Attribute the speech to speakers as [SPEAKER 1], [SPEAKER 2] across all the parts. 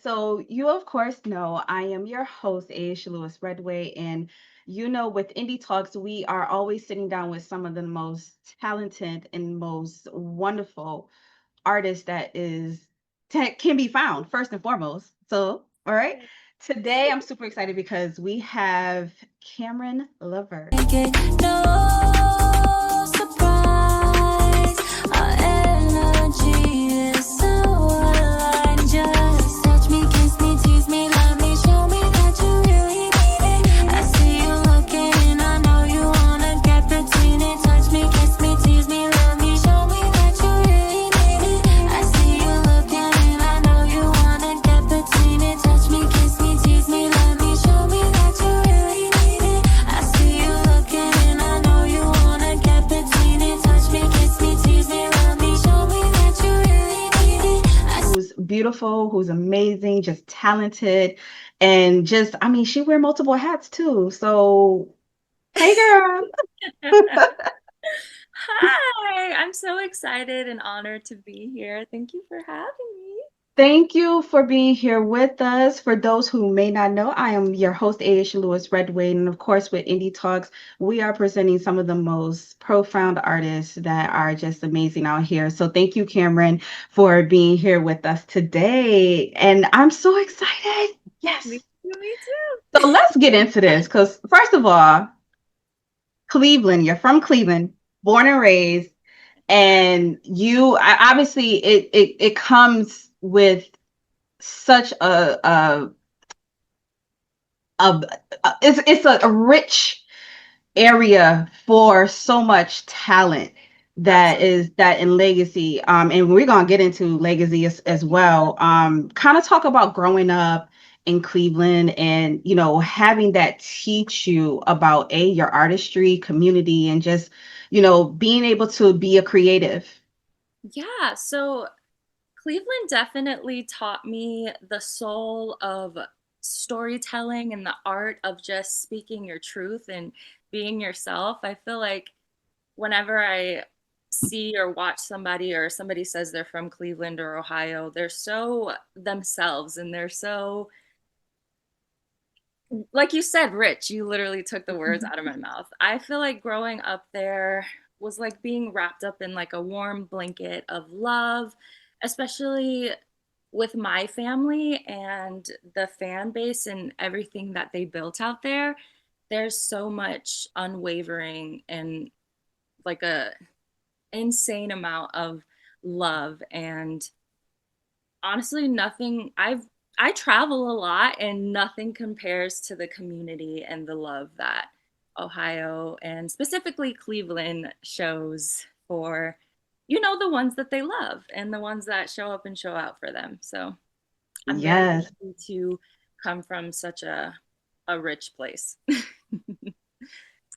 [SPEAKER 1] So you of course know I am your host, Ashlee Redway, and with Indie Talks, we are always sitting down with some of the most talented and most wonderful artists that can be found first and foremost. So, all right, today I'm super excited because we have Camryn Levert.
[SPEAKER 2] No surprise, our energy is so aligned. Just touch me, kiss me, tease me, love me, show me that you really need it. I see you looking, and I know you wanna get between it. Touch me, kiss me, tease me, love me, show me that you really need it. I see you looking, and I know you wanna get between it. Touch me, kiss me, tease me, love me, show me that you really need it. I see you looking, and I know you wanna get between it. Touch me, kiss me, tease me, love me, show me that you really need it.
[SPEAKER 1] Who's beautiful, who's amazing, just talented, and she wear multiple hats too. So, hey girl.
[SPEAKER 2] Hi, I'm so excited and honored to be here. Thank you for having me.
[SPEAKER 1] Thank you for being here with us. For those who may not know, I am your host, Ashlee Redway, and of course, with Indie Talks, we are presenting some of the most profound artists that are just amazing out here. So, thank you, Camryn, for being here with us today. And I'm so excited.
[SPEAKER 2] Me
[SPEAKER 1] Yes.
[SPEAKER 2] too, me too.
[SPEAKER 1] So, let's get into this because, first of all, Cleveland, you're from Cleveland, born and raised, and obviously it comes with such a, it's a rich area for so much talent that
[SPEAKER 2] Absolutely.
[SPEAKER 1] is that in legacy, and we're gonna get into legacy as well. Kind of talk about growing up in Cleveland and having that teach you about your artistry community and just being able to be a creative.
[SPEAKER 2] Yeah, so Cleveland definitely taught me the soul of storytelling and the art of just speaking your truth and being yourself. I feel like whenever I see or watch somebody or somebody says they're from Cleveland or Ohio, they're so themselves and they're so, like you said, rich. You literally took the words out of my mouth. I feel like growing up there was like being wrapped up in like a warm blanket of love, especially with my family and the fan base and everything that they built out there. There's so much unwavering and like a insane amount of love, and honestly nothing I travel a lot and nothing compares to the community and the love that Ohio and specifically Cleveland shows for the ones that they love and the ones that show up and show out for them. So I'm very
[SPEAKER 1] Yes,
[SPEAKER 2] lucky to come from such a rich place.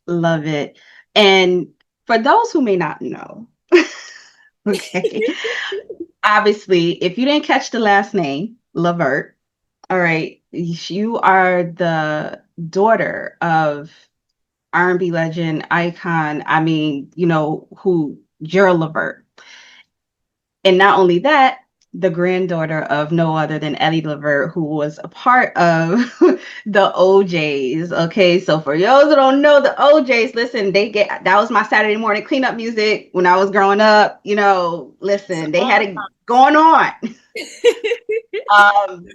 [SPEAKER 1] love it. And for those who may not know, okay, obviously, if you didn't catch the last name, Levert, all right, you are the daughter of R&B legend, icon, who Gerald Levert. And not only that, the granddaughter of no other than Eddie Levert, who was a part of the OJs. Okay, so for those who don't know the OJs, listen, that was my Saturday morning cleanup music when I was growing up.
[SPEAKER 2] It's
[SPEAKER 1] Listen, they
[SPEAKER 2] all
[SPEAKER 1] had
[SPEAKER 2] the
[SPEAKER 1] it going on. Um,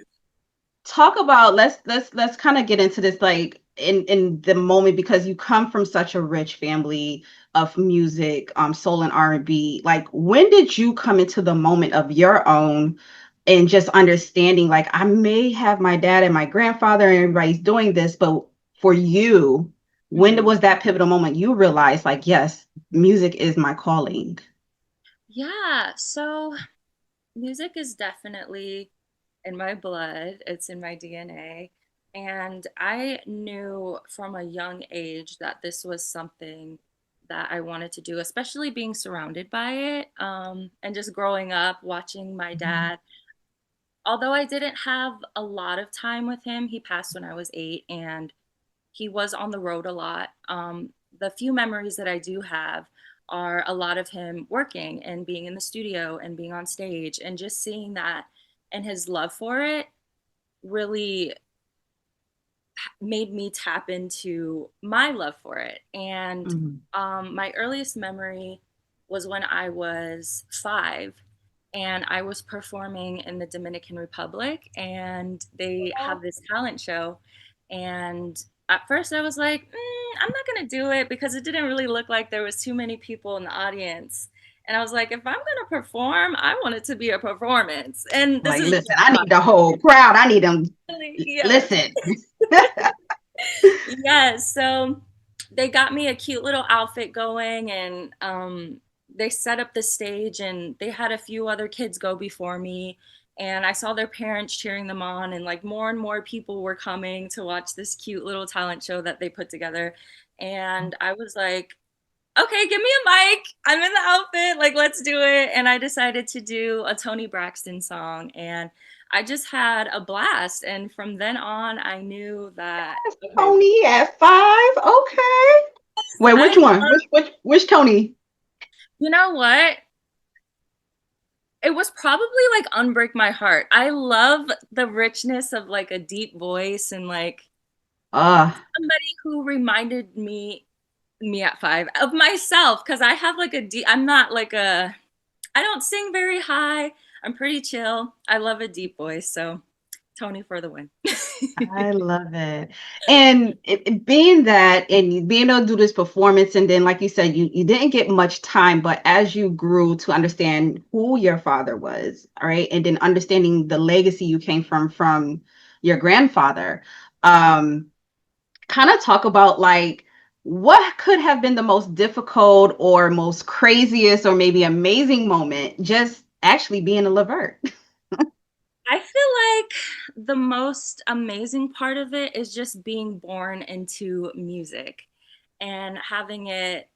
[SPEAKER 1] Talk about let's kind of get into this like in the moment because you come from such a rich family of music, soul and R&B. Like when did you come into the moment of your own and just understanding like I may have my dad and my grandfather and everybody's doing this, but for you, when
[SPEAKER 2] Mhm.
[SPEAKER 1] was that pivotal moment you realized like yes, music is my calling?
[SPEAKER 2] Yeah, so music is definitely in my blood, it's in my DNA. And I knew from a young age that this was something that I wanted to do, especially being surrounded by it. And just growing up, watching my dad. Although I didn't have a lot of time with him, he passed when I was 8, and he was on the road a lot. The few memories that I do have are a lot of him working and being in the studio and being on stage and just seeing that and his love for it. really made me tap into my love for it. And
[SPEAKER 1] Mhm.
[SPEAKER 2] my earliest memory was when I was 5 and I was performing in the Dominican Republic, and they have this talent show. And at first I was like, I'm not going to do it because it didn't really look like there was too many people in the audience. And I was like, if I'm going to perform, I want it to be a performance. And this
[SPEAKER 1] Like,
[SPEAKER 2] is
[SPEAKER 1] listen, I need the whole crowd. I need them.
[SPEAKER 2] really, yes.
[SPEAKER 1] Listen.
[SPEAKER 2] Yes, so they got me a cute little outfit going, and they set up the stage, and they had a few other kids go before me, and I saw their parents cheering them on, and like more and more people were coming to watch this cute little talent show that they put together. And I was like, okay, give me a mic. I'm in the outfit. Like, let's do it. And I decided to do a Toni Braxton song. And I just had a blast. And from then on, I knew that, okay,
[SPEAKER 1] Tony at 5. Okay. Wait,
[SPEAKER 2] I
[SPEAKER 1] which one?
[SPEAKER 2] love,
[SPEAKER 1] Which Tony?
[SPEAKER 2] you know what? It was probably like Unbreak My Heart. I love the richness of like a deep voice, and like
[SPEAKER 1] Uh,
[SPEAKER 2] somebody who reminded me at 5 of myself, because I have like a deep, I'm not like a, I don't sing very high. I'm pretty chill. I love a deep voice. So Tony for the win.
[SPEAKER 1] I love it. And being that and being able to do this performance, and then like you said, you didn't get much time, but as you grew to understand who your father was, all right, and then understanding the legacy you came from your grandfather, um, kind of talk about like what could have been the most difficult or most craziest or maybe amazing moment just actually being a Levert.
[SPEAKER 2] I feel like the most amazing part of it is just being born into music and having it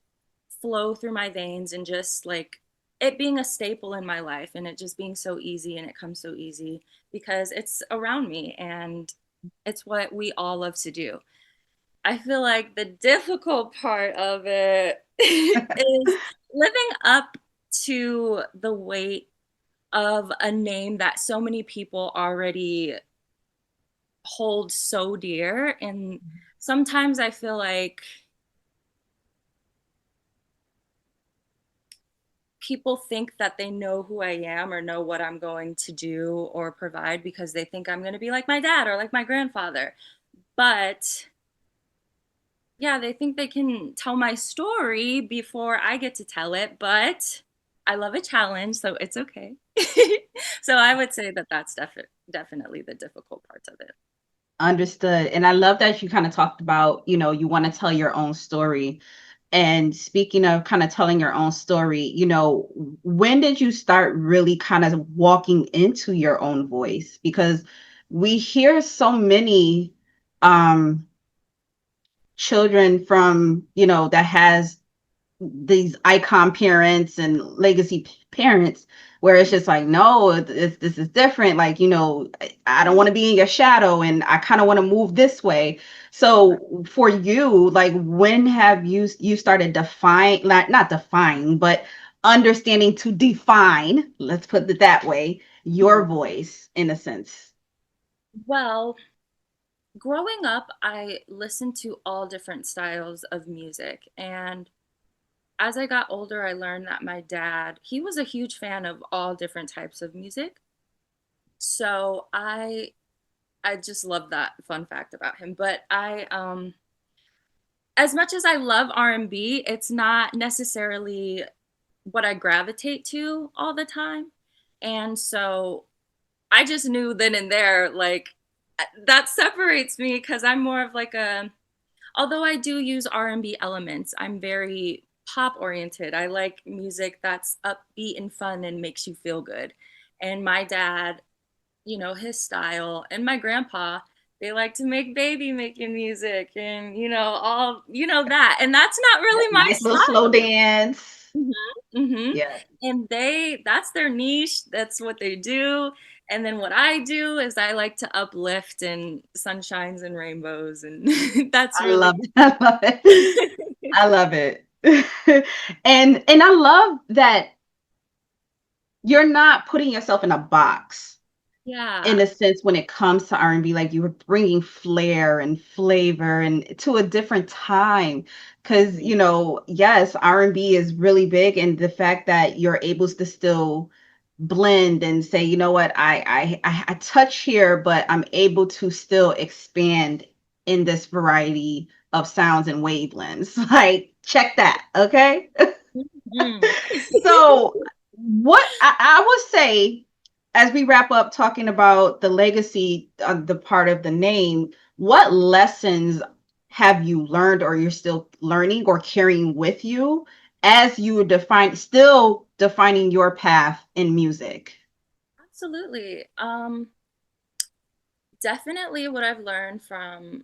[SPEAKER 2] flow through my veins, and just like it being a staple in my life, and it just being so easy, and it comes so easy because it's around me and it's what we all love to do. I feel like the difficult part of it is living up to the weight of a name that so many people already hold so dear. And sometimes I feel like people think that they know who I am or know what I'm going to do or provide because they think I'm going to be like my dad or like my grandfather. But yeah, they think they can tell my story before I get to tell it, but I love a challenge, so it's okay. So I would say that that's definitely the difficult parts of it.
[SPEAKER 1] Understood. And I love that you kind of talked about, you want to tell your own story. And speaking of kind of telling your own story, when did you start really kind of walking into your own voice? Because we hear so many um children from, that has these icon parents and legacy parents where it's just like, no, this is different. Like, I don't want to be in your shadow and I kind of want to move this way. So for you, like, when have you started define, like, not define, but understanding to define, let's put it that way, your voice in a sense?
[SPEAKER 2] Well, growing up, I listened to all different styles of music. And as I got older, I learned that my dad, he was a huge fan of all different types of music. So I just love that fun fact about him. But I as much as I love R&B, it's not necessarily what I gravitate to all the time. And so I just knew then and there, like, that separates me because I'm more of like a, although I do use R&B elements, I'm very pop oriented. I like music that's upbeat and fun and makes you feel good. And my dad, his style, and my grandpa, they like to make baby making music, and all that. And that's not
[SPEAKER 1] Yep,
[SPEAKER 2] really my
[SPEAKER 1] nice little slow
[SPEAKER 2] style.
[SPEAKER 1] dance.
[SPEAKER 2] Hmm. Hmm.
[SPEAKER 1] Yeah,
[SPEAKER 2] And that's their niche. That's what they do. And then what I do is I like to uplift and sunshines and rainbows, and that's
[SPEAKER 1] I
[SPEAKER 2] really
[SPEAKER 1] love it. I love it. I love it. And I love that you're not putting yourself in a box.
[SPEAKER 2] Yeah.
[SPEAKER 1] in a sense when it comes to R&B, like you were bringing flair and flavor and to a different time. Because, yes, R&B is really big, and the fact that you're able to still blend and say, you know what, I touch here, but I'm able to still expand in this variety of sounds and wavelengths. Like, check that, okay?
[SPEAKER 2] Mhm.
[SPEAKER 1] So, what I would say as we wrap up talking about the legacy of the part of the name, what lessons have you learned or you're still learning or carrying with you as you still defining your path in music?
[SPEAKER 2] Absolutely. Definitely what I've learned from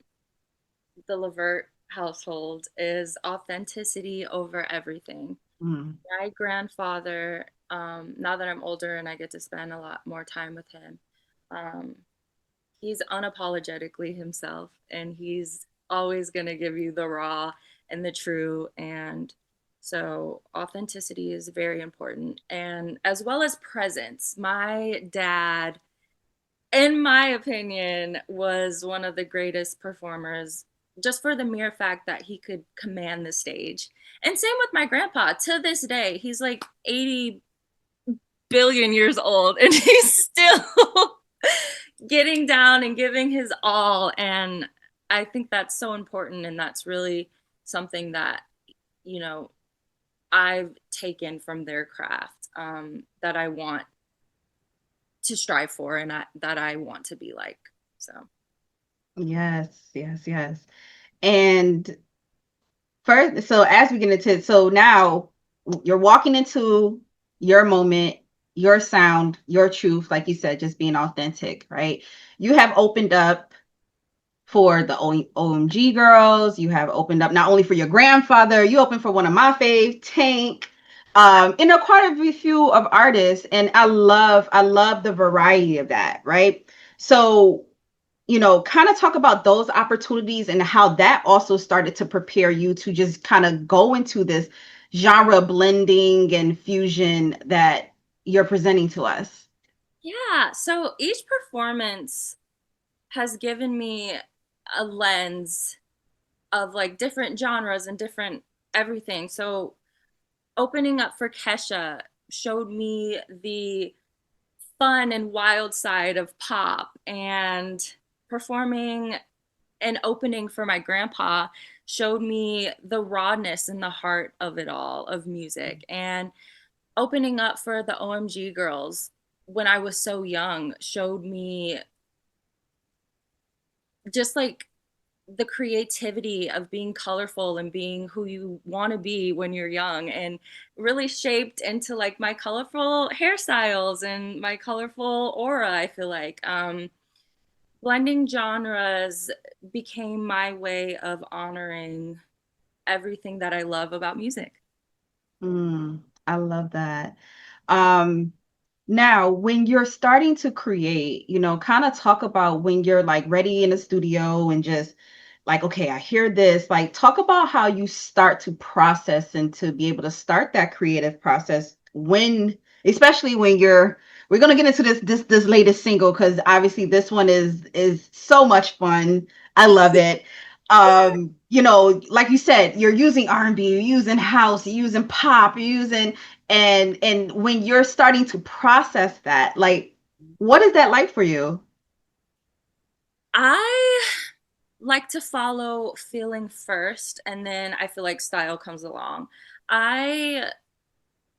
[SPEAKER 2] the Levert household is authenticity over everything.
[SPEAKER 1] Mm,
[SPEAKER 2] My grandfather, now that I'm older and I get to spend a lot more time with him, um, he's unapologetically himself, and he's always going to give you the raw and the true. And so authenticity is very important, and as well as presence. My dad, in my opinion, was one of the greatest performers, just for the mere fact that he could command the stage. And same with my grandpa. To this day, he's like 80 billion years old and he's still getting down and giving his all. And I think that's so important. And that's really something that, you know, I've taken from their craft, that I want to strive for, and that I want to be like. So,
[SPEAKER 1] yes, yes, yes. And first, so as we get into it, so now you're walking into your moment, your sound, your truth, like you said, just being authentic, right? You have opened up for the OMG girls. You have opened up not only for your grandfather, you opened for one of my fave, Tank. And there are quite a few of artists, and I love the variety of that, right? So, kind of talk about those opportunities and how that also started to prepare you to just kind of go into this genre blending and fusion that you're presenting to us.
[SPEAKER 2] yeah. So each performance has given me a lens of like different genres and different everything. So opening up for Kesha showed me the fun and wild side of pop, and performing and opening for my grandpa showed me the rawness and the heart of it all of music. And opening up for the OMG girls when I was so young showed me just like the creativity of being colorful and being who you want to be when you're young, and really shaped into like my colorful hairstyles and my colorful aura. I feel like blending genres became my way of honoring everything that I love about music.
[SPEAKER 1] I love that. Um, Now, when you're starting to create, kind of talk about when you're like ready in the studio and just like, okay, I hear this. Like, talk about how you start to process and to be able to start that creative process especially when we're gonna get into this latest single because obviously this one is so much fun. I love it. Like you said, you're using R&B, you're using house, you're using pop, you're using and when you're starting to process that, like, what is that like for you?
[SPEAKER 2] I like to follow feeling first, and then I feel like style comes along. I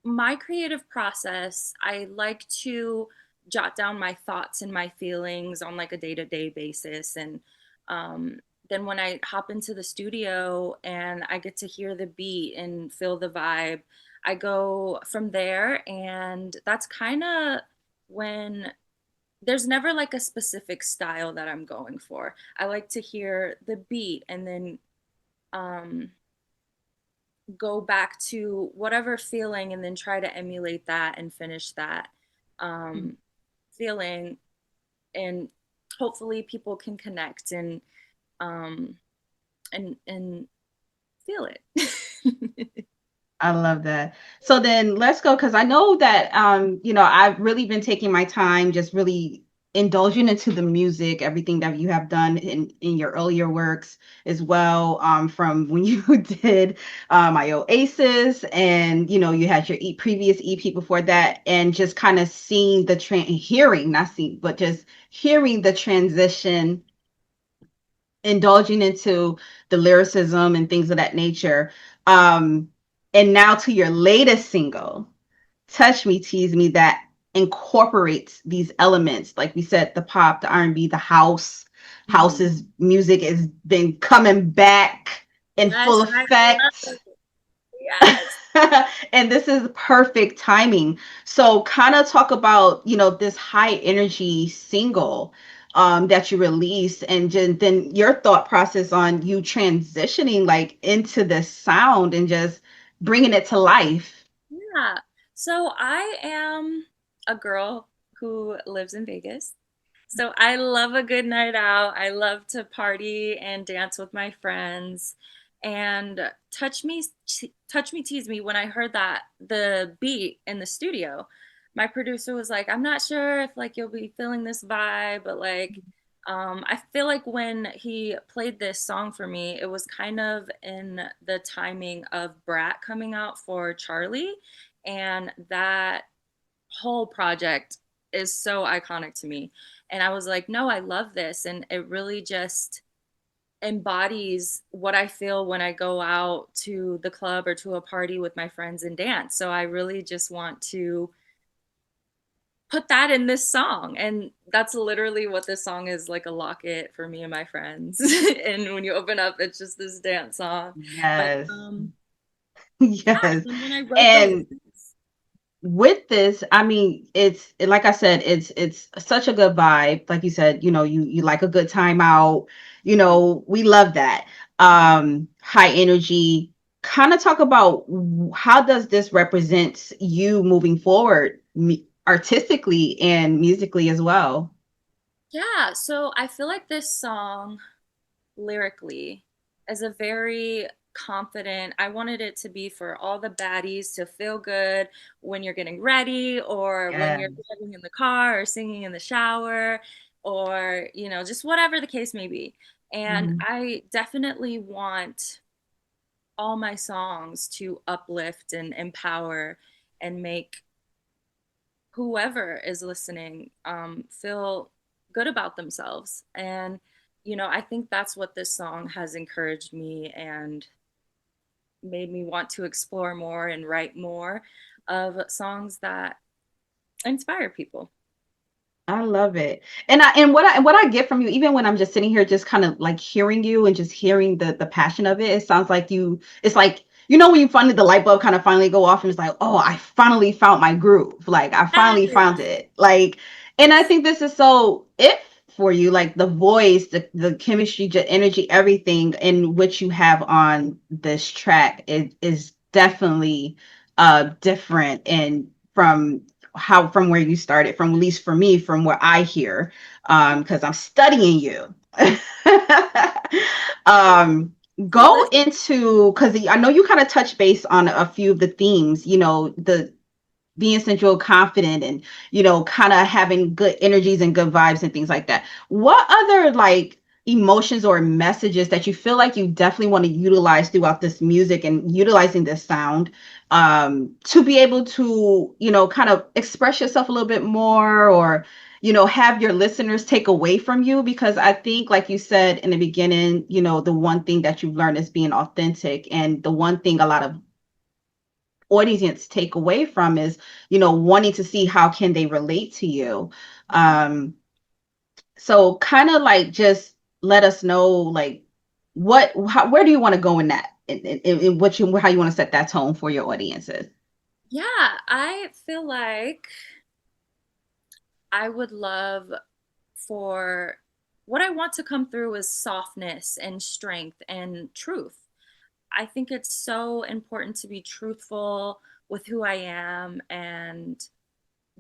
[SPEAKER 2] My creative process, I like to jot down my thoughts and my feelings on like a day-to-day basis. And um, then when I hop into the studio and I get to hear the beat and feel the vibe, I go from there. And that's kind of when there's never like a specific style that I'm going for. I like to hear the beat and then um, go back to whatever feeling and then try to emulate that and finish that um, feeling, and hopefully people can connect um, and feel it.
[SPEAKER 1] I love that. So then let's go because I know that I've really been taking my time just really indulging into the music, everything that you have done in your earlier works as well, from when you did my Oasis, and you had your previous EP before that, and just kind of seeing the hearing, not seeing, but just hearing the transition, indulging into the lyricism and things of that nature. Um, and now to your latest single, Touch Me, Tease Me, that incorporates these elements. Like we said, the pop, the R&B, the house.
[SPEAKER 2] Mhm.
[SPEAKER 1] House's music has been coming back in
[SPEAKER 2] Yes,
[SPEAKER 1] full
[SPEAKER 2] and I love
[SPEAKER 1] effect.
[SPEAKER 2] it. Yes.
[SPEAKER 1] And this is perfect timing. So kind of talk about, this high energy single that you released, and then your thought process on you transitioning like into this sound and just bringing it to life.
[SPEAKER 2] Yeah. So I am a girl who lives in Vegas. So I love a good night out. I love to party and dance with my friends. And touch me, tease me. When I heard that the beat in the studio, my producer was like, "I'm not sure if like you'll be feeling this vibe, but like, I feel like when he played this song for me, it was kind of in the timing of Brat coming out for Charlie, and that whole project is so iconic to me." And I was like, no, I love this. And it really just embodies what I feel when I go out to the club or to a party with my friends and dance. So I really just want to put that in this song. And that's literally what this song is, like a locket for me and my friends. And when you open up, it's just this dance song. But
[SPEAKER 1] Yes.
[SPEAKER 2] yeah,
[SPEAKER 1] Yes.
[SPEAKER 2] and when I wrote the
[SPEAKER 1] And
[SPEAKER 2] lyrics,
[SPEAKER 1] with this, I mean, it's like I said, it's such a good vibe. Like you said, you like a good time out. We love that. High energy. Kind of talk about how does this represent you moving forward, artistically and musically as well.
[SPEAKER 2] yeah, so I feel like this song lyrically is a very confident. I wanted it to be for all the baddies to feel good when you're getting ready or when
[SPEAKER 1] Yeah.
[SPEAKER 2] you're driving in the car or singing in the shower or, just whatever the case may be. And
[SPEAKER 1] Mhm.
[SPEAKER 2] I definitely want all my songs to uplift and empower and make whoever is listening feel good about themselves. And, I think that's what this song has encouraged me and made me want to explore more and write more of songs that inspire people.
[SPEAKER 1] I love it. And what I get from you, even when I'm just sitting here just kind of like hearing you and just hearing the passion of it, it sounds like it's like, when you finally the light bulb kind of finally go off and it's like, oh, I finally found my groove. Like I finally found
[SPEAKER 2] Yes.
[SPEAKER 1] it. Like, and I think this is so it for you, like the voice, the chemistry, energy, everything in which you have on this track is definitely different, and from where you started, from at least for me, from where I hear, because I'm studying you. um,
[SPEAKER 2] Well,
[SPEAKER 1] go into, because I know you kind of touch base on a few of the themes, the being central, confident, and kind of having good energies and good vibes and things like that. What other like emotions or messages that you feel like you definitely want to utilize throughout this music and utilizing this sound, to be able to kind of express yourself a little bit more, or have your listeners take away from you? Because I think, like you said in the beginning, the one thing that you've learned is being authentic, and the one thing a lot of audience take away from is wanting to see how can they relate to you. So kind of like just let us know, like, where do you want to go in that, in what you how you want to set that tone for your audiences.
[SPEAKER 2] yeah, I feel like I would love for what I want to come through is softness and strength and truth. I think it's so important to be truthful with who I am and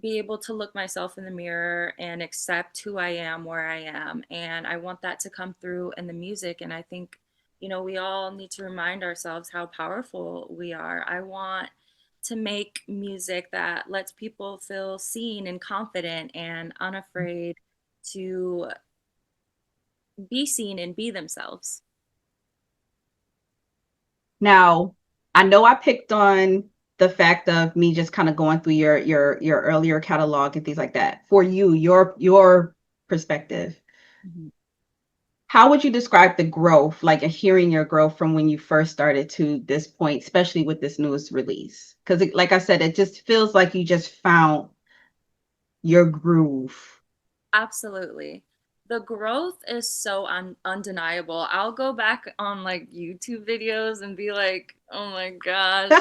[SPEAKER 2] be able to look myself in the mirror and accept who I am where I am. And I want that to come through in the music. And I think, we all need to remind ourselves how powerful we are. I want to make music that lets people feel seen and confident and unafraid to be seen and be themselves.
[SPEAKER 1] Now, I know I picked on the fact of me just kind of going through your earlier catalog and things like that. For you, your perspective,
[SPEAKER 2] Mhm.
[SPEAKER 1] how would you describe the growth, like hearing your growth from when you first started to this point, especially with this newest release? Because, like I said, it just feels like you just found your groove.
[SPEAKER 2] Absolutely. The growth is so undeniable. I'll go back on like YouTube videos and be like, oh my gosh,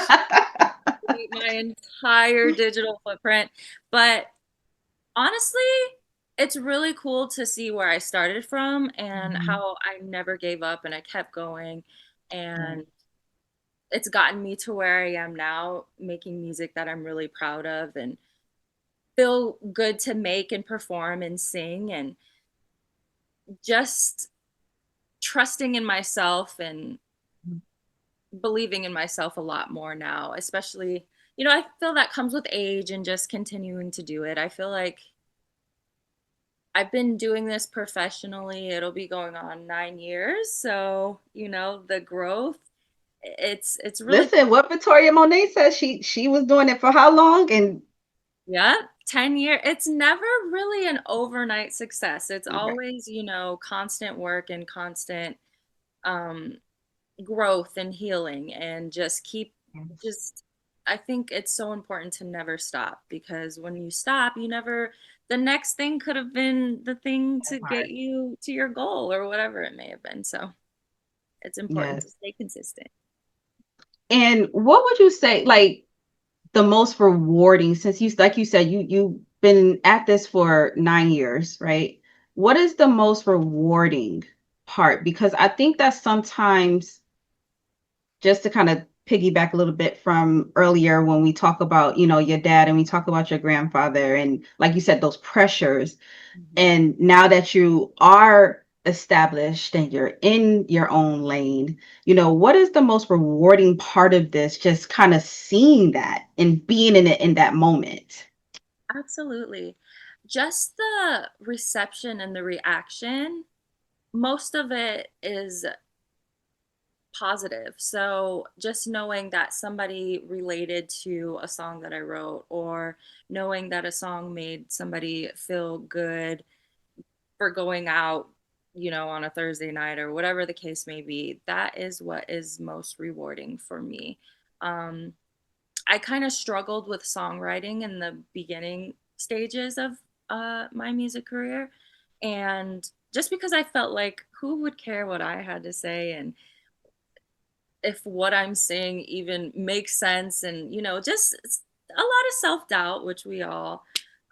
[SPEAKER 2] my entire digital footprint. But honestly, it's really cool to see where I started from and
[SPEAKER 1] Mhm.
[SPEAKER 2] how I never gave up and I kept going.
[SPEAKER 1] Right.
[SPEAKER 2] And it's gotten me to where I am now, making music that I'm really proud of and feel good to make and perform and sing, and just trusting in myself and believing in myself a lot more now, especially, I feel that comes with age and just continuing to do it. I feel like I've been doing this professionally. It'll be going on 9 years. So, the growth, it's really
[SPEAKER 1] Listen, what Victoria Monet says, she was doing it for how long? And
[SPEAKER 2] yeah, 10 years. It's never really an overnight success. It's
[SPEAKER 1] right.
[SPEAKER 2] always, constant work and constant um growth and healing, and
[SPEAKER 1] Yes.
[SPEAKER 2] just I think it's so important to never stop, because when you stop, the next thing could have been the thing to get
[SPEAKER 1] Hard.
[SPEAKER 2] you to your goal or whatever it may have been. So it's important to
[SPEAKER 1] Yes.
[SPEAKER 2] stay consistent.
[SPEAKER 1] And what would you say, like the most rewarding, since you, like you said, you've been at this for 9 years, right? What is the most rewarding part? Because I think that sometimes, just to kind of piggyback a little bit from earlier when we talk about, your dad and we talk about your grandfather and like you said, those pressures.
[SPEAKER 2] Mhm.
[SPEAKER 1] And now that you are established and you're in your own lane, what is the most rewarding part of this? Just kind of seeing that and being in it in that moment.
[SPEAKER 2] Absolutely. Just the reception and the reaction, most of it is positive. So just knowing that somebody related to a song that I wrote, or knowing that a song made somebody feel good for going out, on a Thursday night or whatever the case may be, that is what is most rewarding for me. Um, I kind of struggled with songwriting in the beginning stages of my music career. And just because I felt like, who would care what I had to say, and if what I'm saying even makes sense, and just a lot of self-doubt, which we all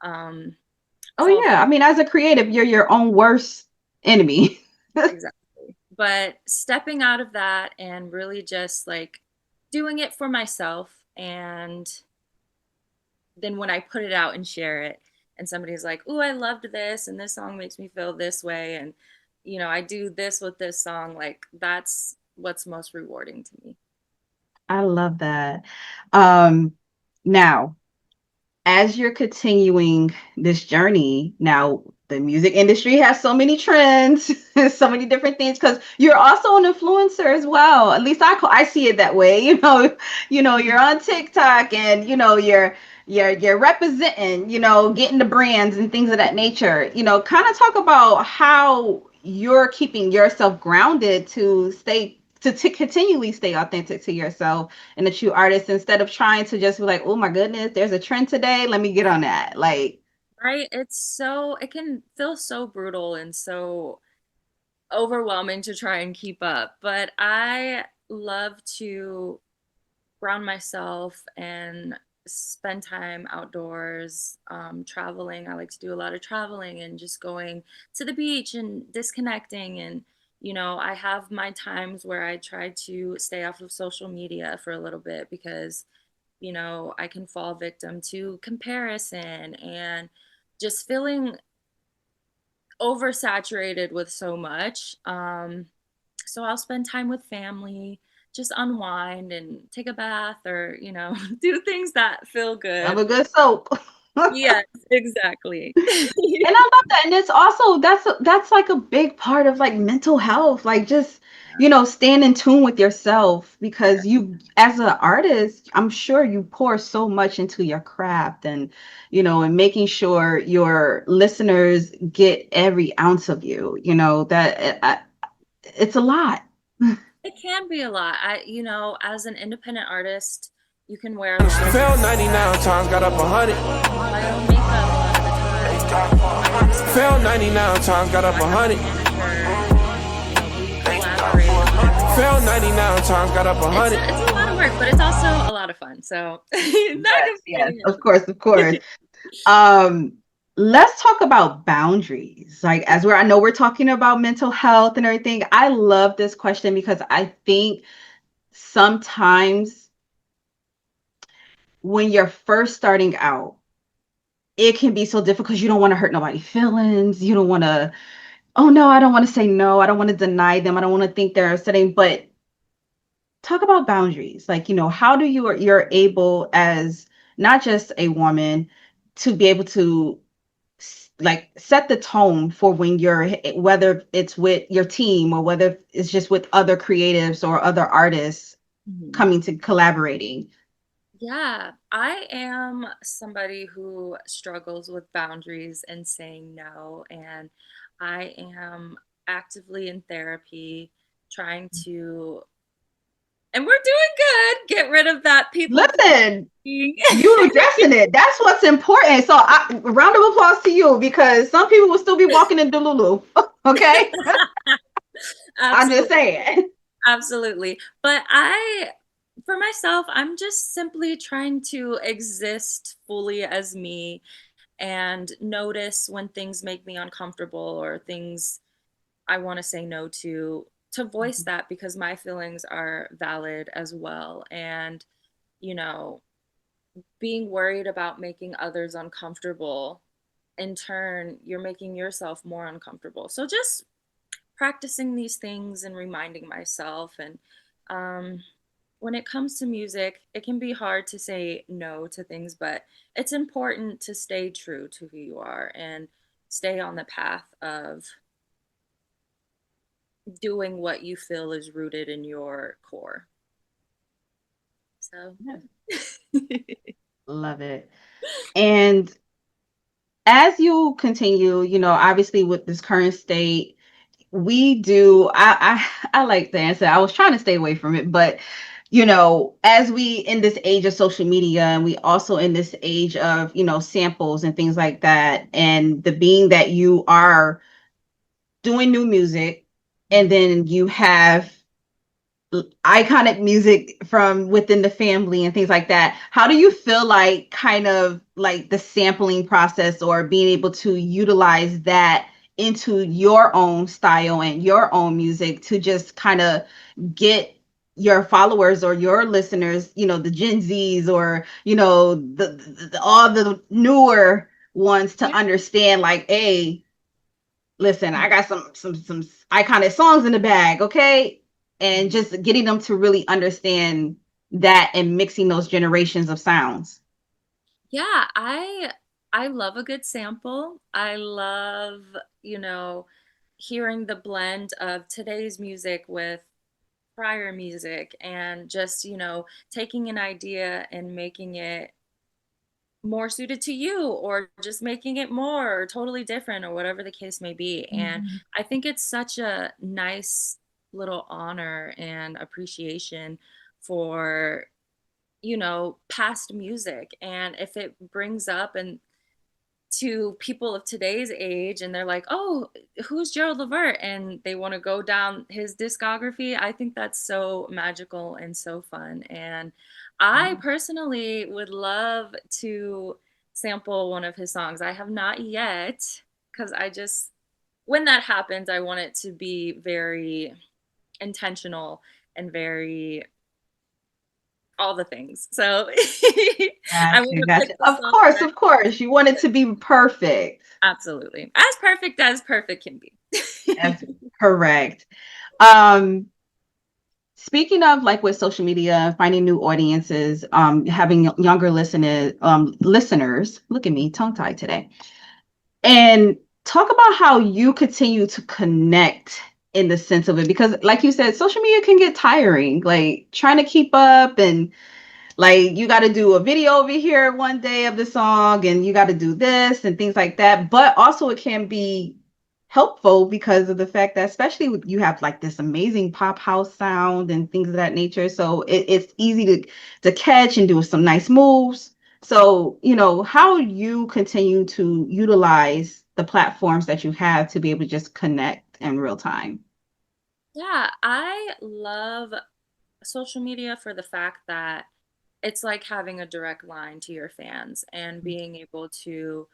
[SPEAKER 2] um
[SPEAKER 1] Oh
[SPEAKER 2] fall
[SPEAKER 1] yeah, I mean, as a creative, you're your own worst enemy.
[SPEAKER 2] exactly. But stepping out of that and really just like doing it for myself, and then when I put it out and share it, and somebody's like, "Ooh, I loved this, and this song makes me feel this way, and I do this with this song," like that's what's most rewarding to me.
[SPEAKER 1] I love that. Um, Now, as you're continuing this journey, now the music industry has so many trends, so many different things, because you're also an influencer as well. At least I see it that way. You're on TikTok and you're representing, getting the brands and things of that nature. Kind of talk about how you're keeping yourself grounded to stay to continually stay authentic to yourself and a true artist instead of trying to just be like, oh my goodness, there's a trend today. Let me get on that. Like,
[SPEAKER 2] Right? It can feel so brutal and so overwhelming to try and keep up. But I love to ground myself and spend time outdoors, traveling. I like to do a lot of traveling and just going to the beach and disconnecting. And, I have my times where I try to stay off of social media for a little bit, because, I can fall victim to comparison and just feeling oversaturated with so much. So I'll spend time with family, just unwind and take a bath, or, do things that feel
[SPEAKER 1] have
[SPEAKER 2] good.
[SPEAKER 1] a good soap.
[SPEAKER 2] Yes, exactly.
[SPEAKER 1] And I love that. And it's also that's like a big part of like mental health. Like just, staying in tune with yourself because you as an artist, I'm sure you pour so much into your craft and and making sure your listeners get every ounce of you, that it's a lot.
[SPEAKER 2] It can be a lot. As an independent artist, you can wear the world on
[SPEAKER 3] Fell
[SPEAKER 2] your
[SPEAKER 3] 99
[SPEAKER 2] sleeve.
[SPEAKER 3] times, got up 100.
[SPEAKER 2] My own makeup a lot of the time. I
[SPEAKER 3] Fell
[SPEAKER 2] understand
[SPEAKER 3] 99 times, got up
[SPEAKER 2] I have a
[SPEAKER 3] 100.
[SPEAKER 2] manager. We collaborate.
[SPEAKER 3] Fell 99 times, got up
[SPEAKER 2] It's
[SPEAKER 3] 100.
[SPEAKER 2] it's a lot of work, but it's also a lot of fun. So not
[SPEAKER 1] Yes, yes,
[SPEAKER 2] complaining
[SPEAKER 1] of
[SPEAKER 2] about
[SPEAKER 1] course, of course.
[SPEAKER 2] it.
[SPEAKER 1] Um, let's talk about boundaries. Like I know we're talking about mental health and everything. I love this question because I think sometimes when you're first starting out, it can be so difficult because you don't want to hurt nobody's feelings. You don't want to, oh no, I don't want to say no. I don't want to deny them. I don't want to think they're upsetting. But talk about boundaries. Like, how do you're able as not just a woman to be able to like set the tone for when you're whether it's with your team or whether it's just with other creatives or other artists
[SPEAKER 2] Mhm.
[SPEAKER 1] coming to collaborating.
[SPEAKER 2] Yeah, I am somebody who struggles with boundaries and saying no, and I am actively in therapy trying to, and we're doing good, get rid of that people
[SPEAKER 1] Listen,
[SPEAKER 2] pleasing.
[SPEAKER 1] you addressing it. That's what's important. So round of applause to you because some people will still be walking in Delulu. Okay. I'm just
[SPEAKER 2] Absolutely.
[SPEAKER 1] saying.
[SPEAKER 2] Absolutely. But for myself, I'm just simply trying to exist fully as me and notice when things make me uncomfortable or things I want to say no to voice that because my feelings are valid as well. And, you know, being worried about making others uncomfortable, in turn, you're making yourself more uncomfortable. So just practicing these things and reminding myself. And um, when it comes to music, it can be hard to say no to things, but it's important to stay true to who you are and stay on the path of doing what you feel is rooted in your core. So,
[SPEAKER 1] Love it. And as you continue, obviously with this current state, we do I like the answer. I was trying to stay away from it, but as we in this age of social media and we also in this age of, samples and things like that, and the being that you are doing new music and then you have iconic music from within the family and things like that. How do you feel like kind of like the sampling process or being able to utilize that into your own style and your own music to just kind of get your followers or your listeners, the Gen Zs or, all the newer ones to
[SPEAKER 2] yeah.
[SPEAKER 1] understand like, hey, listen, I got some iconic songs in the bag, okay? And just getting them to really understand that and mixing those generations of sounds.
[SPEAKER 2] Yeah, I love a good sample. I love, you know, hearing the blend of today's music with prior music and just, taking an idea and making it more suited to you or just making it more or totally different or whatever the case may be. And
[SPEAKER 1] Mhm.
[SPEAKER 2] I think it's such a nice little honor and appreciation for past music. And if it brings up and to people of today's age and they're like, oh, who's Gerald Levert? And they want to go down his discography, I think that's so magical and so fun. And I personally would love to sample one of his songs. I have not yet, because when that happens, I want it to be very intentional and very all the things. So I want
[SPEAKER 1] Gotcha,
[SPEAKER 2] to pick
[SPEAKER 1] gotcha.
[SPEAKER 2] the song that
[SPEAKER 1] Of course. You want it to be perfect.
[SPEAKER 2] absolutely as perfect can be.
[SPEAKER 1] That's correct. Um, speaking of like with social media, finding new audiences, having younger listeners, look at me, tongue tied today, and talk about how you continue to connect in the sense of it, because like you said, social media can get tiring, like trying to keep up and like you got to do a video over here one day of the song and you got to do this and things like that. But also it can be helpful because of the fact that especially you have like this amazing pop house sound and things of that nature. So it's easy to catch and do some nice moves. So, how you continue to utilize the platforms that you have to be able to just connect in real time.
[SPEAKER 2] Yeah, I love social media for the fact that it's like having a direct line to your fans and being able to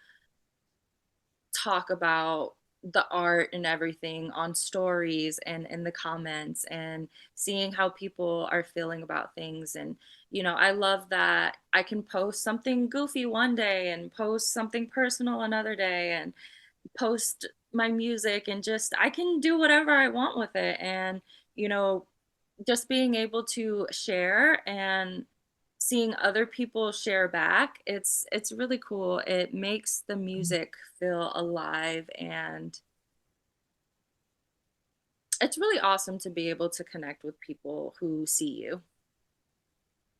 [SPEAKER 2] talk about the art and everything on stories and in the comments and seeing how people are feeling about things. And, I love that I can post something goofy one day and post something personal another day and post my music and just I can do whatever I want with it. And, you know, just being able to share and seeing other people share back, it's really cool. It makes the music feel alive, and it's really awesome to be able to connect with people who see you.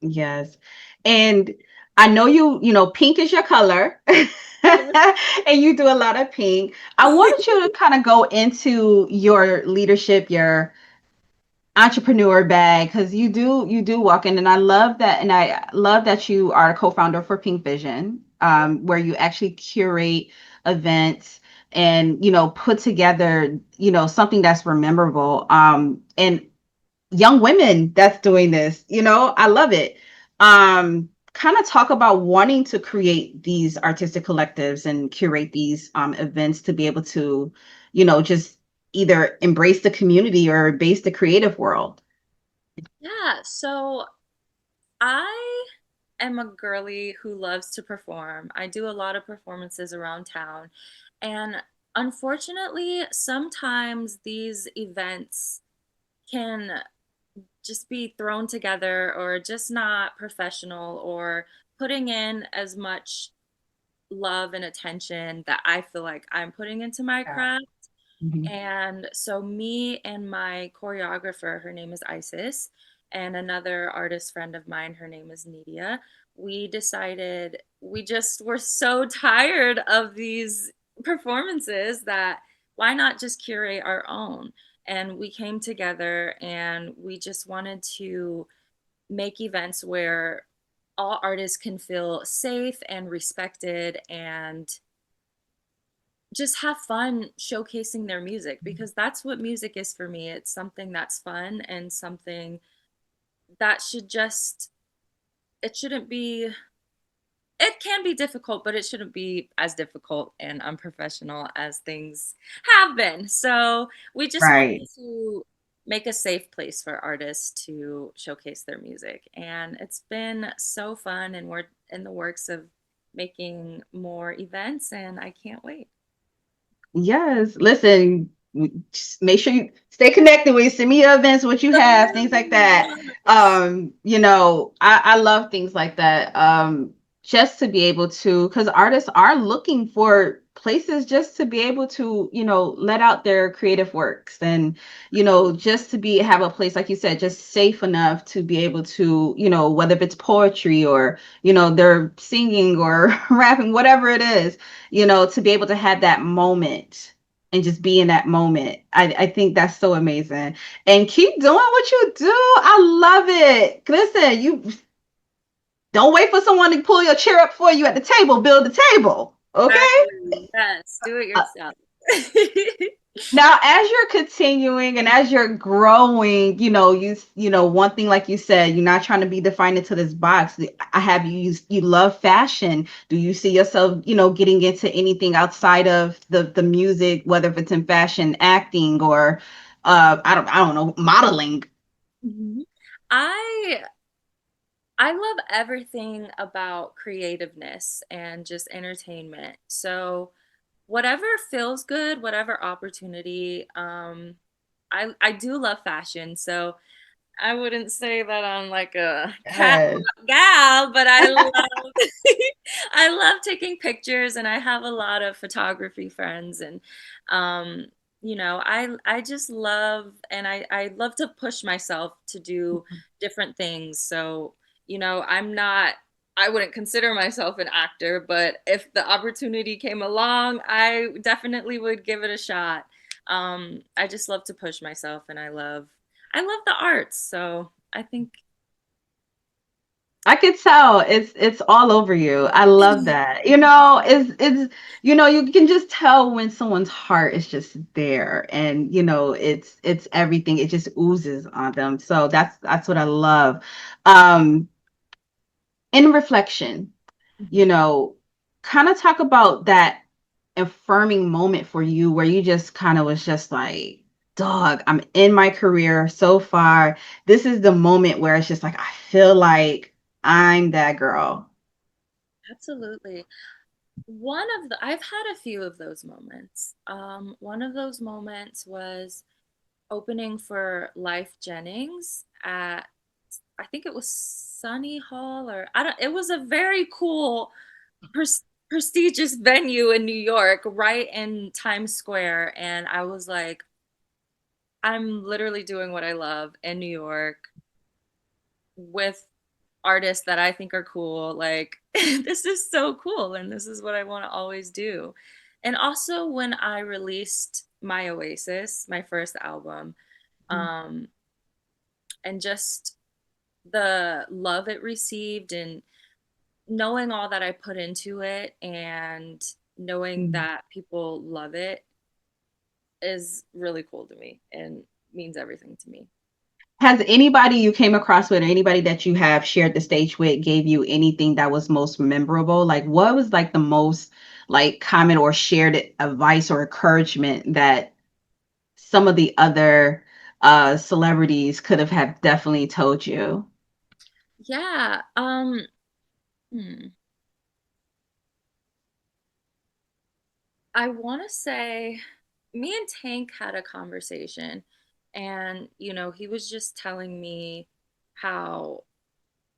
[SPEAKER 1] Yes. And I know pink is your color
[SPEAKER 2] Yes.
[SPEAKER 1] and you do a lot of pink. I wanted you to kind of go into your leadership, your entrepreneur bag, because you do walk in, and I love that you are a co-founder for Pink Vision, where you actually curate events and put together something that's memorable. And young women that's doing this. I love it. Kind of talk about wanting to create these artistic collectives and curate these events to be able to, just either embrace the community or embrace the creative world.
[SPEAKER 2] Yeah, so I am a girly who loves to perform. I do a lot of performances around town. And unfortunately, sometimes these events can just be thrown together or just not professional or putting in as much love and attention that I feel like I'm putting into my
[SPEAKER 1] Yeah.
[SPEAKER 2] craft.
[SPEAKER 1] Mhm.
[SPEAKER 2] And so, me and my choreographer, her name is Isis, and another artist friend of mine, her name is Nidia, we decided we just were so tired of these performances that why not just curate our own? And we came together and we just wanted to make events where all artists can feel safe and respected and just have fun showcasing their music, because that's what music is for me. It's something that's fun and something that it shouldn't be, it can be difficult, but it shouldn't be as difficult and unprofessional as things have been. So we just
[SPEAKER 1] Right.
[SPEAKER 2] wanted to make a safe place for artists to showcase their music. And it's been so fun, and we're in the works of making more events, and I can't wait.
[SPEAKER 1] Yes. Listen, just make sure you stay connected with send me your events, what you have, things like that. I love things like that. Just to be able to, because artists are looking for places just to be able to, let out their creative works and, just to have a place, like you said, just safe enough to be able to, whether if it's poetry or, they're singing or rapping, whatever it is, to be able to have that moment and just be in that moment. I think that's so amazing. And keep doing what you do. I love it. Listen, you don't wait for someone to pull your chair up for you at the table. Build the table. Okay.
[SPEAKER 2] Exactly. Yes, do it
[SPEAKER 1] Uh,
[SPEAKER 2] yourself.
[SPEAKER 1] Now, as you're continuing and as you're growing, one thing, like you said, you're not trying to be defined into this box. I have you love fashion. Do you see yourself, getting into anything outside of the music, whether if it's in fashion, acting, or I don't know, modeling?
[SPEAKER 2] Mhm. I I love everything about creativeness and just entertainment. So whatever feels good, whatever opportunity, I do love fashion. So I wouldn't say that I'm like a cat
[SPEAKER 1] Yes.
[SPEAKER 2] gal, but I love I love taking pictures, and I have a lot of photography friends, and um I just love, and I love to push myself to do different things. So, I wouldn't consider myself an actor, but if the opportunity came along, I definitely would give it a shot. I just love to push myself, and I love the arts, so I think.
[SPEAKER 1] I could tell it's all over you. I love that. It's you can just tell when someone's heart is just there, and it's everything. It just oozes on them. So that's what I love. Um in reflection, you know, kind of talk about that affirming moment for you where you just kind of was just like, dog, I'm in my career so far. This is the moment where it's just like, I feel like I'm that girl.
[SPEAKER 2] Absolutely. I've had a few of those moments. One of those moments was opening for Life Jennings at, I think it was Sunny Hall, or I don't, it was a very cool, prestigious venue in New York, right in Times Square. And I was like, I'm literally doing what I love in New York with artists that I think are cool. Like, this is so cool, and this is what I want to always do. And also, when I released My Oasis, my first album, um, and just the love it received, and knowing all that I put into it, and knowing
[SPEAKER 1] Mhm.
[SPEAKER 2] that people love it is really cool to me and means everything to me.
[SPEAKER 1] Has anybody you came across with, or anybody that you have shared the stage with, gave you anything that was most memorable? Like, what was like the most like comment or shared advice or encouragement that some of the other celebrities could have definitely told you?
[SPEAKER 2] Yeah. Hmm. I want to say me and Tank had a conversation, and he was just telling me how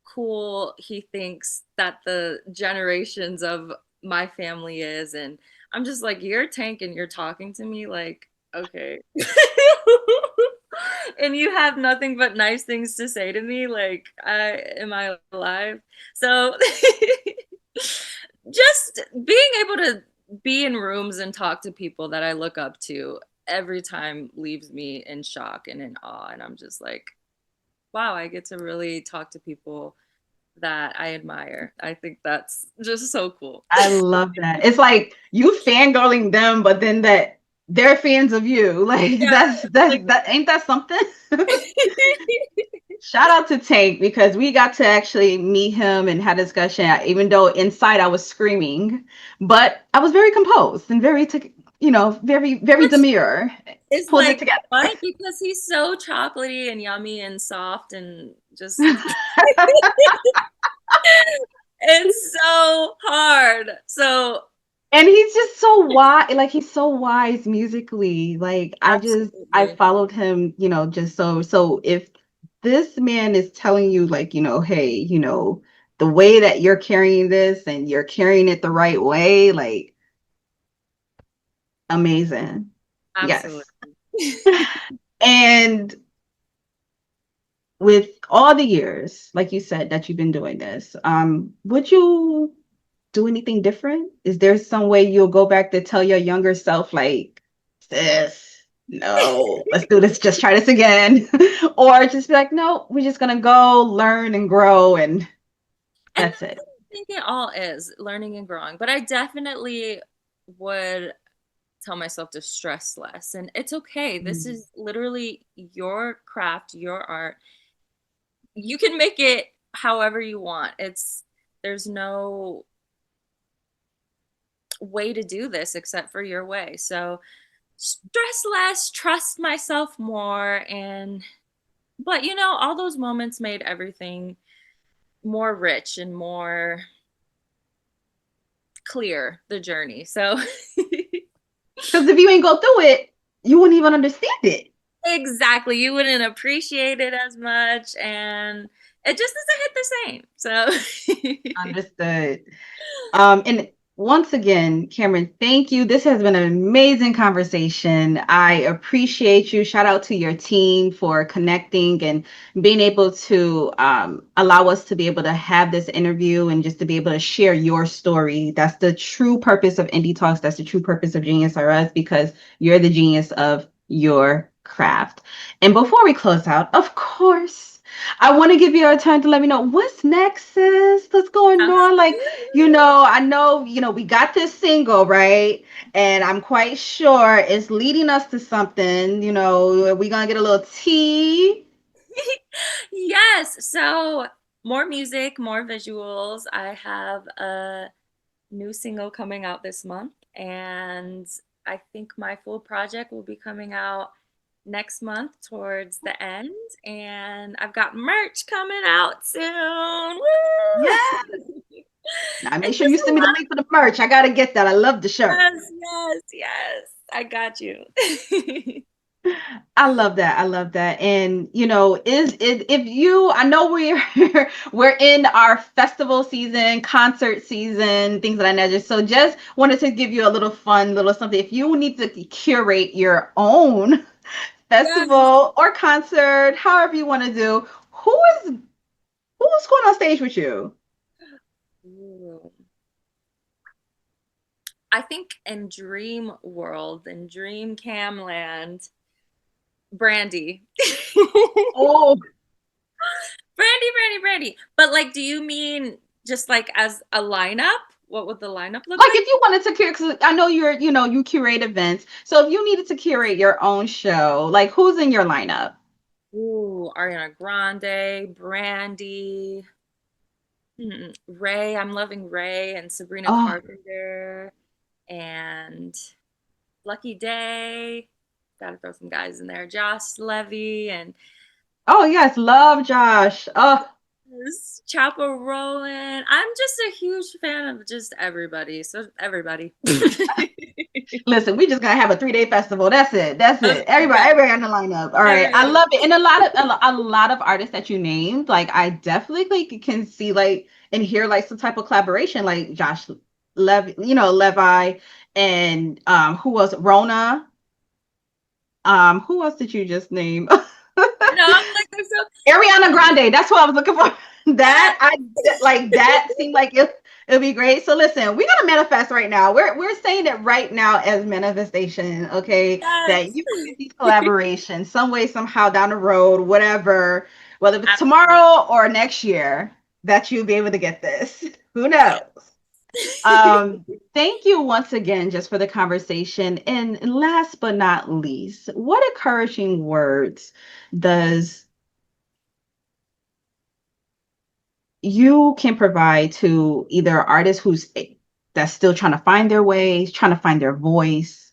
[SPEAKER 2] cool he thinks that the generations of my family is, and I'm just like, you're Tank and you're talking to me like, okay. And you have nothing but nice things to say to me, like, am I alive? So just being able to be in rooms and talk to people that I look up to every time leaves me in shock and in awe. And I'm just like, wow, I get to really talk to people that I admire. I think that's just so cool.
[SPEAKER 1] I love that. It's like you fangirling them, but then that they're fans of you. Like
[SPEAKER 2] Yeah, like
[SPEAKER 1] that ain't that something? Shout out to Tank because we got to actually meet him and had a discussion, even though inside I was screaming, but I was very composed and very, very
[SPEAKER 2] which
[SPEAKER 1] demure.
[SPEAKER 2] is
[SPEAKER 1] Pulled it
[SPEAKER 2] like
[SPEAKER 1] together.
[SPEAKER 2] what? Because he's so chocolatey and yummy and soft and just it's so hard. So
[SPEAKER 1] And he's just so wise, like he's so wise musically. Like I
[SPEAKER 2] absolutely.
[SPEAKER 1] followed him, just so if this man is telling you like, hey, the way that you're carrying this and you're carrying it the right way, like amazing.
[SPEAKER 2] Absolutely.
[SPEAKER 1] Yes. And with all the years, like you said, that you've been doing this, would you do anything different? Is there some way you'll go back to tell your younger self, like, sis, no, let's do this, just try this again? Or just be like, no, we're just gonna go learn and grow and
[SPEAKER 2] And
[SPEAKER 1] that's
[SPEAKER 2] that's
[SPEAKER 1] it.
[SPEAKER 2] what I think it all is, learning and growing. But I definitely would tell myself to stress less. And it's okay. This
[SPEAKER 1] Mm.
[SPEAKER 2] is literally your craft, your art. You can make it however you want. There's no way to do this except for your way. So stress less, trust myself more, and but all those moments made everything more rich and more clear, the journey. So
[SPEAKER 1] Because if you ain't go through it, you wouldn't even understand it.
[SPEAKER 2] Exactly. You wouldn't appreciate it as much, and it just doesn't hit the same. So
[SPEAKER 1] Understood. And once again, Camryn, thank you. This has been an amazing conversation. I appreciate you. Shout out to your team for connecting and being able to allow us to be able to have this interview and just to be able to share your story. That's the true purpose of Indie Talks. That's the true purpose of Genius R Us, because you're the genius of your craft. And before we close out, of course, I want to give you a time to let me know what's next, sis. What's going on? Like, I know, we got this single, right? And I'm quite sure it's leading us to something. We're gonna get a little tea.
[SPEAKER 2] yes. So more music, more visuals. I have a new single coming out this month, and I think my full project will be coming out next month towards the end. And I've got merch coming out soon. Woo!
[SPEAKER 1] Yes. Now make
[SPEAKER 2] It's
[SPEAKER 1] sure
[SPEAKER 2] just
[SPEAKER 1] you
[SPEAKER 2] a
[SPEAKER 1] send me the
[SPEAKER 2] lot.
[SPEAKER 1] link for the merch. I gotta get that. I love the shirt.
[SPEAKER 2] Yes, yes, yes. I got you.
[SPEAKER 1] I love that. I love that. And is it if you I know we're in our festival season, concert season, things of that nature. So just wanted to give you a little fun, little something. If you need to curate your own
[SPEAKER 2] Yes.
[SPEAKER 1] festival or concert, however you want to do, who's going on stage with you?
[SPEAKER 2] Ooh. I think in dream world, in dream camland, Brandy.
[SPEAKER 1] Oh,
[SPEAKER 2] Brandy. But like, do you mean just like as a lineup? What would the lineup look
[SPEAKER 1] like
[SPEAKER 2] like?
[SPEAKER 1] if you wanted to curate, 'cause I know you curate events. So if you needed to curate your own show, like who's in your lineup?
[SPEAKER 2] Ooh, Ariana Grande, Brandy, Ray. I'm loving Ray and Sabrina
[SPEAKER 1] Oh,
[SPEAKER 2] Carpenter and Lucky Day. Gotta throw some guys in there. Josh Levy and
[SPEAKER 1] oh yes, love Josh. Oh,
[SPEAKER 2] Chapo Roland. I'm just a huge fan of just everybody. So everybody.
[SPEAKER 1] listen, we just gotta have a 3-day festival. That's it. That's it.
[SPEAKER 2] Yeah,
[SPEAKER 1] Everybody on the lineup. All right, I
[SPEAKER 2] everybody.
[SPEAKER 1] love it. And a lot of artists that you named, like I definitely can see like and hear like some type of collaboration, like Josh Levi, and who else? Rona. Who else did you just name?
[SPEAKER 2] I know. I'm like, there's so
[SPEAKER 1] Ariana Grande. That's what I was looking for.
[SPEAKER 2] yes,
[SPEAKER 1] That seemed like it'll be great. So listen, we gotta manifest right now. We're saying it right now as manifestation, okay? That you will get these collaborations some way, somehow down the road, whatever, whether it's
[SPEAKER 2] absolutely.
[SPEAKER 1] tomorrow or next year, that you'll be able to get this. Who knows? Thank you once again just for the conversation. And last but not least, what encouraging words does you can provide to either artists that's still trying to find their way, trying to find their voice,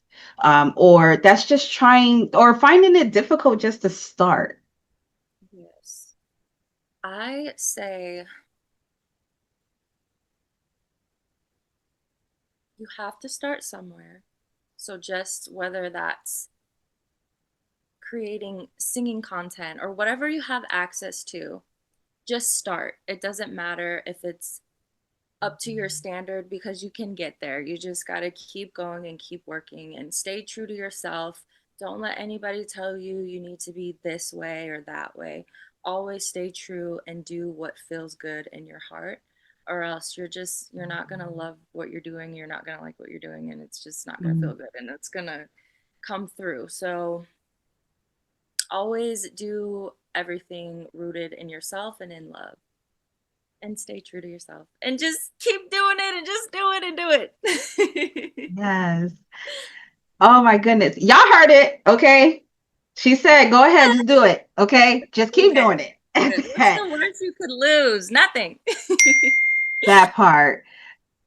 [SPEAKER 1] or that's just trying or finding it difficult just to start?
[SPEAKER 2] Yes. I say you have to start somewhere. So just whether that's creating singing content or whatever you have access to, just start. It doesn't matter if it's up to your standard because you can get there. You just got to keep going and keep working and stay true to yourself. Don't let anybody tell you you need to be this way or that way. Always stay true and do what feels good in your heart, or else you're not going to love what you're doing, you're not going to like what you're doing, and it's just not going to feel
[SPEAKER 1] Mm.
[SPEAKER 2] good and it's going to come through. So always do everything rooted in yourself and in love, and stay true to yourself and just keep doing it and just do it and do it.
[SPEAKER 1] Yes. Oh my goodness. Y'all heard it, okay? She said, go ahead, just do it. Okay. Just
[SPEAKER 2] Do
[SPEAKER 1] keep
[SPEAKER 2] it.
[SPEAKER 1] doing it.
[SPEAKER 2] Do it. What's the worst you could lose? Nothing.
[SPEAKER 1] That part.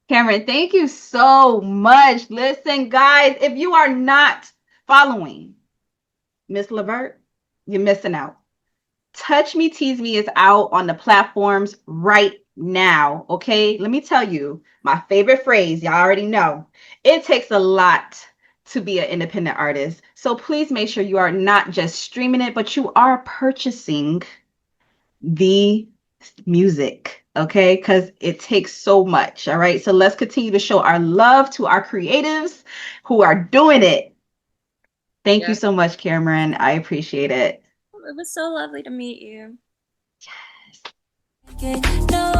[SPEAKER 1] Camryn, thank you so much. Listen, guys, if you are not following Miss Levert, you're missing out. Touch Me, Tease Me is out on the platforms right now. Okay. Let me tell you my favorite phrase. Y'all already know it takes a lot to be an independent artist. So please make sure you are not just streaming it, but you are purchasing the music, okay? Because it takes so much. All right. So let's continue to show our love to our creatives who are doing it. Thank you
[SPEAKER 2] Yeah.
[SPEAKER 1] so much, Camryn. I appreciate it.
[SPEAKER 2] It was so lovely to meet you.
[SPEAKER 1] Yes.